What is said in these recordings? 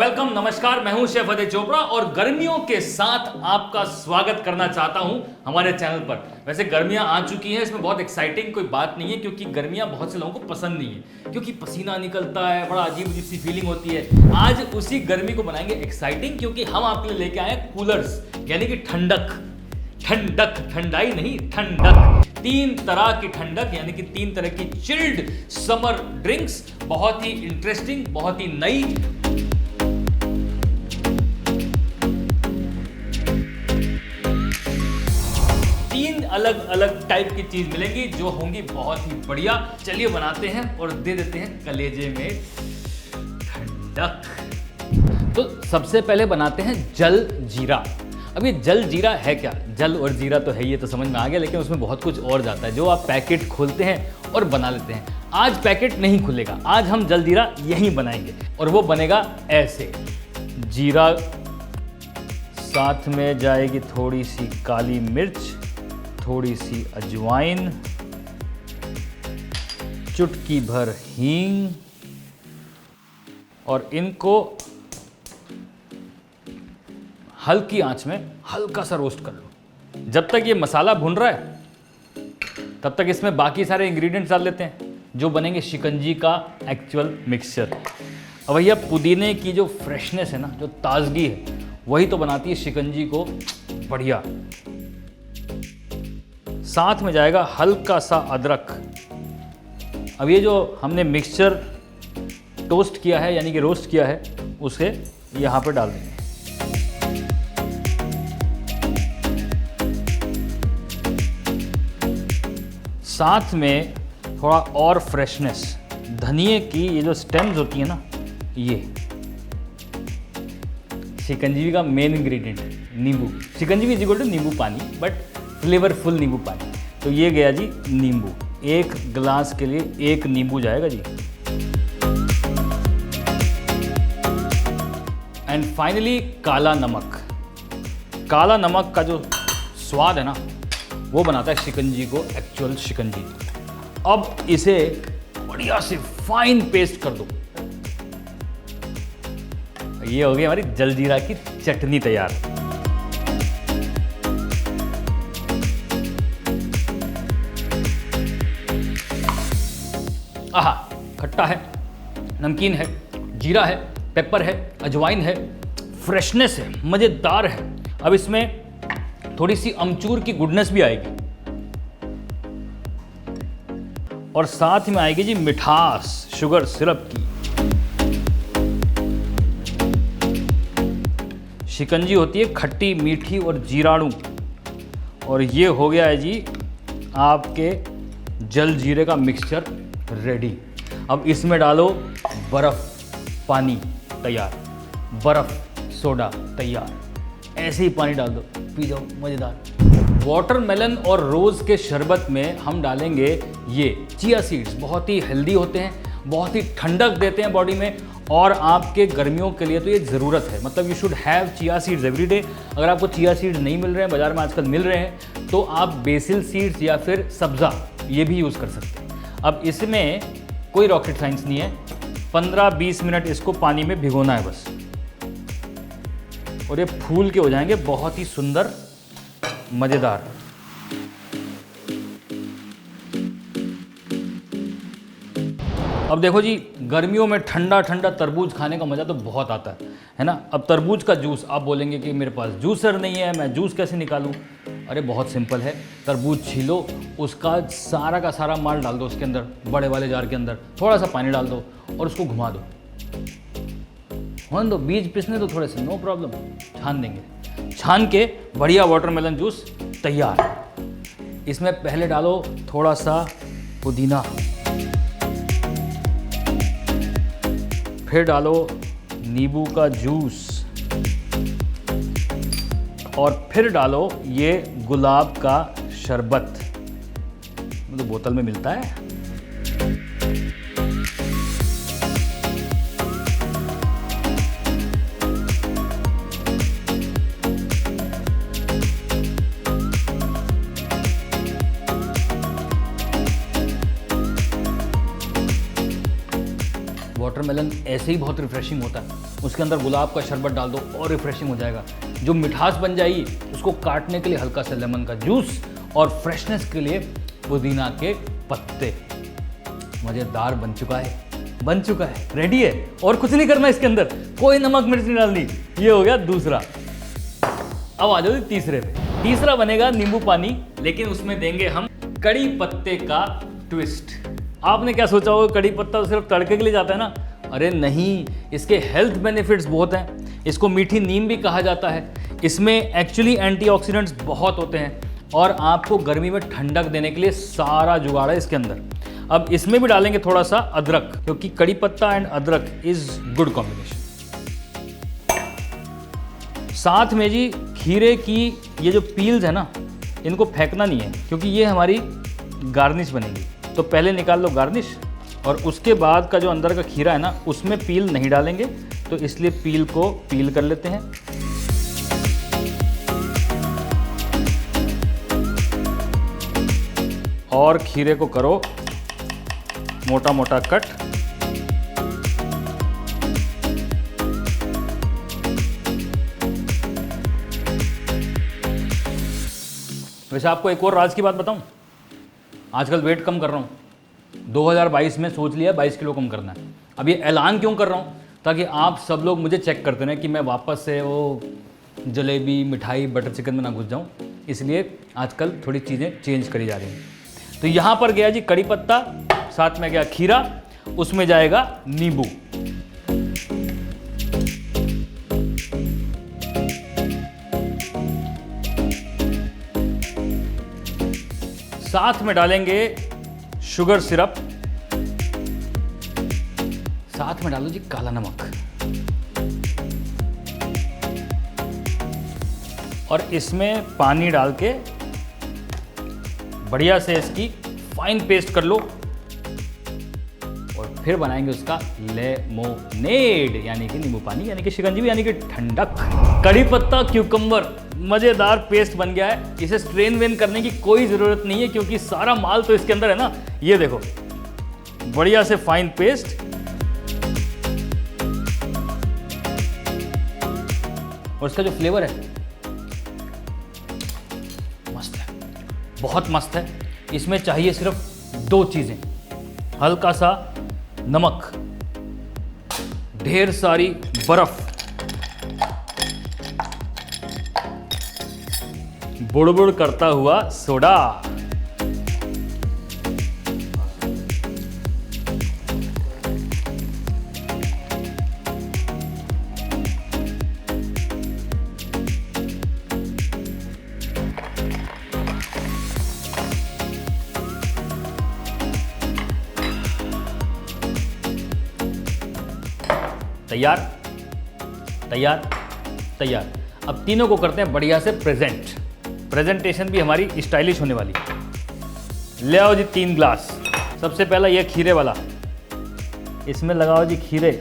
Welcome, नमस्कार। मैं हूं शेफ अजय चोपड़ा और गर्मियों के साथ आपका स्वागत करना चाहता हूं हमारे चैनल पर। वैसे गर्मियां आ चुकी हैं, इसमें बहुत एक्साइटिंग कोई बात नहीं है क्योंकि गर्मियां बहुत से लोगों को पसंद नहीं है क्योंकि पसीना निकलता है, बड़ा अजीब अजीब सी फीलिंग होती है। आज उसी गर्मी को बनाएंगे एक्साइटिंग क्योंकि हम आपके लिए लेके आए हैं कूलर्स, यानी कि ठंडक। ठंडक, ठंडाई नहीं, ठंडक। 3 तरह की ठंडक, यानी कि 3 तरह की चिल्ड समर ड्रिंक्स, बहुत ही इंटरेस्टिंग, बहुत ही नई। अलग अलग टाइप की चीज मिलेगी जो होंगी बहुत ही बढ़िया। चलिए बनाते हैं और दे देते हैं कलेजे में ठंडक। तो सबसे पहले बनाते हैं जल जीरा। अब ये जल जीरा है क्या? जल और जीरा तो है, ये तो समझ में आ गया, लेकिन उसमें बहुत कुछ और जाता है जो आप पैकेट खोलते हैं और बना लेते हैं। आज पैकेट नहीं खुलेगा, आज हम जल जीरा यहीं बनाएंगे और वो बनेगा ऐसे। जीरा, साथ में जाएगी थोड़ी सी काली मिर्च, थोड़ी सी अजवाइन, चुटकी भर हींग, और इनको हल्की आंच में हल्का सा रोस्ट कर लो। जब तक ये मसाला भुन रहा है तब तक इसमें बाकी सारे इंग्रेडिएंट्स डाल लेते हैं जो बनेंगे शिकंजी का एक्चुअल मिक्सचर। अब भैया पुदीने की जो फ्रेशनेस है ना, जो ताजगी है, वही तो बनाती है शिकंजी को बढ़िया। साथ में जाएगा हल्का सा अदरक। अब ये जो हमने मिक्सचर टोस्ट किया है, यानी कि रोस्ट किया है, उसे यहाँ पर डाल देंगे। साथ में थोड़ा और फ्रेशनेस, धनिए की ये जो स्टेम्स होती है ना, ये शिकंजी का मेन इंग्रेडिएंट है। नींबू, शिकंजी इज इक्वल टू नींबू पानी, बट फ्लेवरफुल नींबू पानी। तो ये गया जी नींबू। 1 गिलास के लिए 1 नींबू जाएगा जी। एंड फाइनली काला नमक। काला नमक का जो स्वाद है ना, वो बनाता है शिकंजी को एक्चुअल शिकंजी। अब इसे बढ़िया से फाइन पेस्ट कर दो। ये हो गई हमारी जलजीरा की चटनी तैयार। आहा, खट्टा है, नमकीन है, जीरा है, पेपर है, अजवाइन है, फ्रेशनेस है, मज़ेदार है। अब इसमें थोड़ी सी अमचूर की गुडनेस भी आएगी और साथ में आएगी जी मिठास, शुगर सिरप की। शिकंजी होती है खट्टी, मीठी और जीराणु, और ये हो गया है जी आपके जल जीरे का मिक्सचर रेडी। अब इसमें डालो बर्फ, पानी तैयार, बर्फ, सोडा तैयार। ऐसे ही पानी डाल दो, पी जाओ, मज़ेदार। वाटरमेलन और रोज़ के शरबत में हम डालेंगे ये चिया सीड्स। बहुत ही हेल्दी होते हैं, बहुत ही ठंडक देते हैं बॉडी में, और आपके गर्मियों के लिए तो ये ज़रूरत है। मतलब you should have chia seeds every day. अगर आपको चिया सीड्स नहीं मिल रहे हैं, बाज़ार में आजकल मिल रहे हैं, तो आप बेसिल सीड्स या फिर सब्ज़ा ये भी यूज़ कर सकते हैं। अब इसमें कोई रॉकेट साइंस नहीं है, 15-20 मिनट इसको पानी में भिगोना है बस, और ये फूल के हो जाएंगे बहुत ही सुंदर, मज़ेदार। अब देखो जी, गर्मियों में ठंडा ठंडा तरबूज खाने का मज़ा तो बहुत आता है ना। अब तरबूज का जूस, आप बोलेंगे कि मेरे पास जूसर नहीं है, मैं जूस कैसे निकालूं? अरे बहुत सिंपल है। तरबूज छीलो, उसका सारा का सारा माल डाल दो उसके अंदर, बड़े वाले जार के अंदर, थोड़ा सा पानी डाल दो और उसको घुमा दो, होने दो, बीज पिसने दो थोड़े से, नो प्रॉब्लम। छान देंगे, छान के बढ़िया वाटरमेलन जूस तैयार। इसमें पहले डालो थोड़ा सा पुदीना, फिर डालो नींबू का जूस, और फिर डालो ये गुलाब का शरबत, तो बोतल में मिलता है। वाटरमेलन ऐसे ही बहुत रिफ्रेशिंग होता है। उसके अंदर गुलाब का शरबत डाल दो और रिफ्रेशिंग हो जाएगा। जो मिठास बन जाएगी उसको काटने के लिए हल्का सा लेमन का जूस और फ्रेशनेस के लिए पुदीना के पत्ते। मज़ेदार बन चुका है, रेडी है। और कुछ नहीं करना इसके अंदर, कोई नमक मिर्च नहीं डालनी। ये हो गया दूसरा। अब आ जाओ तीसरे पे। तीसरा बनेगा नींबू पानी, लेकिन उसमें देंगे हम कड़ी पत्ते का ट्विस्ट। आपने क्या सोचा होगा, कड़ी पत्ता तो सिर्फ तड़के के लिए जाता है ना? अरे नहीं, इसके हेल्थ बेनिफिट्स बहुत हैं। इसको मीठी नीम भी कहा जाता है। इसमें एक्चुअली एंटीऑक्सीडेंट्स बहुत होते हैं और आपको गर्मी में ठंडक देने के लिए सारा जुगाड़ है इसके अंदर। अब इसमें भी डालेंगे थोड़ा सा अदरक, क्योंकि कड़ी पत्ता एंड अदरक इज गुड कॉम्बिनेशन। साथ में जी खीरे की ये जो पील्स है ना, इनको फेंकना नहीं है, क्योंकि ये हमारी गार्निश बनेगी। तो पहले निकाल लो गार्निश, और उसके बाद का जो अंदर का खीरा है ना, उसमें पील नहीं डालेंगे, तो इसलिए पील को पील कर लेते हैं। और खीरे को करो मोटा मोटा कट। वैसे आपको एक और राज की बात बताऊं, आजकल वेट कम कर रहा हूं। 2022 में सोच लिया 22 किलो कम करना है। अब ये ऐलान क्यों कर रहा हूं? ताकि आप सब लोग मुझे चेक करते रहें कि मैं वापस से वो जलेबी, मिठाई, बटर चिकन में ना घुस जाऊं। इसलिए आजकल थोड़ी चीज़ें चेंज करी जा रही हैं। तो यहाँ पर गया जी कड़ी पत्ता, साथ में गया खीरा, उसमें जाएगा नींबू। साथ में डालेंगे शुगर सिरप, साथ में डालो जी काला नमक, और इसमें पानी डाल के बढ़िया से इसकी फाइन पेस्ट कर लो, और फिर बनाएंगे उसका लेमोनेड, यानी कि नींबू पानी, यानी कि शिकंजी, यानी कि ठंडक। कड़ी पत्ता क्यूकम्बर मजेदार पेस्ट बन गया है। इसे स्ट्रेन वेन करने की कोई जरूरत नहीं है, क्योंकि सारा माल तो इसके अंदर है ना। ये देखो बढ़िया से फाइन पेस्ट। और इसका जो फ्लेवर है मस्त है, बहुत मस्त है। इसमें चाहिए सिर्फ 2 चीजें, हल्का सा नमक, ढेर सारी बर्फ, बुड़बुड़ करता हुआ सोडा। तैयार तैयार तैयार। अब तीनों को करते हैं बढ़िया से प्रेजेंटेशन भी हमारी स्टाइलिश होने वाली है। ले आओ जी 3 ग्लास। सबसे पहला ये खीरे वाला, इसमें लगाओ जी खीरे,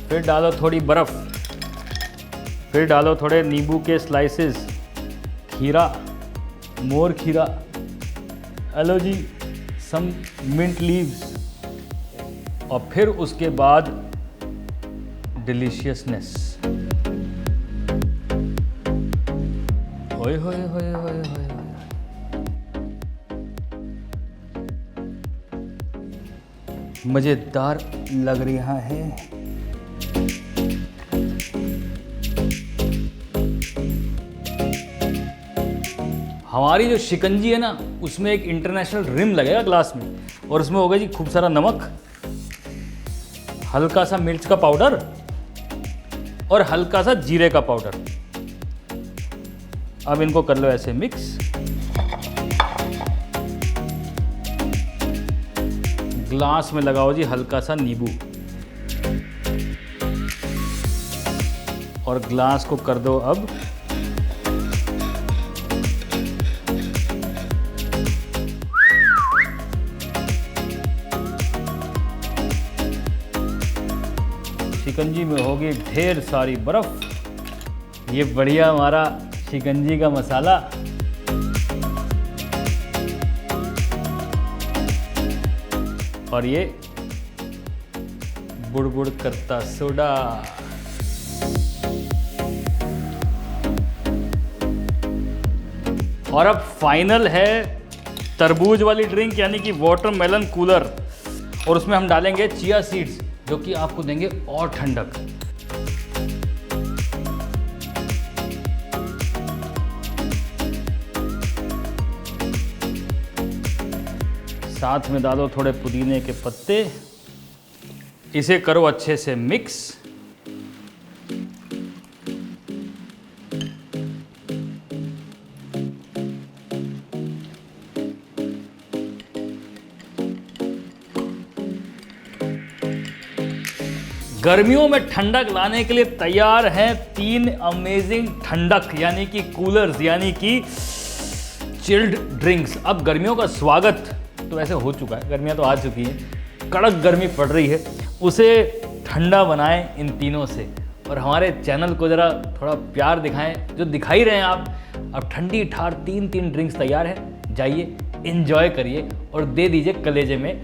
फिर डालो थोड़ी बर्फ़, फिर डालो थोड़े नींबू के स्लाइसेस, खीरा, मोर खीरा, हेलो जी सम मिंट लीव्स, और फिर उसके बाद डिलीशियसनेस। होए होए होए होए होए। मजेदार लग रहा है। हमारी जो शिकंजी है ना, उसमें एक इंटरनेशनल रिम लगेगा ग्लास में, और उसमें होगा जी खूब सारा नमक, हल्का सा मिर्च का पाउडर और हल्का सा जीरे का पाउडर। अब इनको कर लो ऐसे मिक्स। ग्लास में लगाओ जी हल्का सा नींबू, और ग्लास को कर दो अब शिकंजी में होगी ढेर सारी बर्फ। ये बढ़िया हमारा शिकंजी का मसाला। और ये बुड़बुड़ करता सोडा। और अब फाइनल है तरबूज वाली ड्रिंक यानी कि वाटरमेलन कूलर, और उसमें हम डालेंगे चिया सीड्स जो कि आपको देंगे और ठंडक। साथ में डालो थोड़े पुदीने के पत्ते, इसे करो अच्छे से मिक्स। गर्मियों में ठंडक लाने के लिए तैयार हैं 3 अमेजिंग ठंडक यानी कि कूलर्स यानी कि चिल्ड ड्रिंक्स। अब गर्मियों का स्वागत तो वैसे हो चुका है, गर्मियां तो आ चुकी हैं, कड़क गर्मी पड़ रही है, उसे ठंडा बनाएं इन तीनों से। और हमारे चैनल को ज़रा थोड़ा प्यार दिखाएं, जो दिखा ही रहे हैं आप। अब ठंडी ठार 3 ड्रिंक्स तैयार है, जाइए एंजॉय करिए और दे दीजिए कलेजे में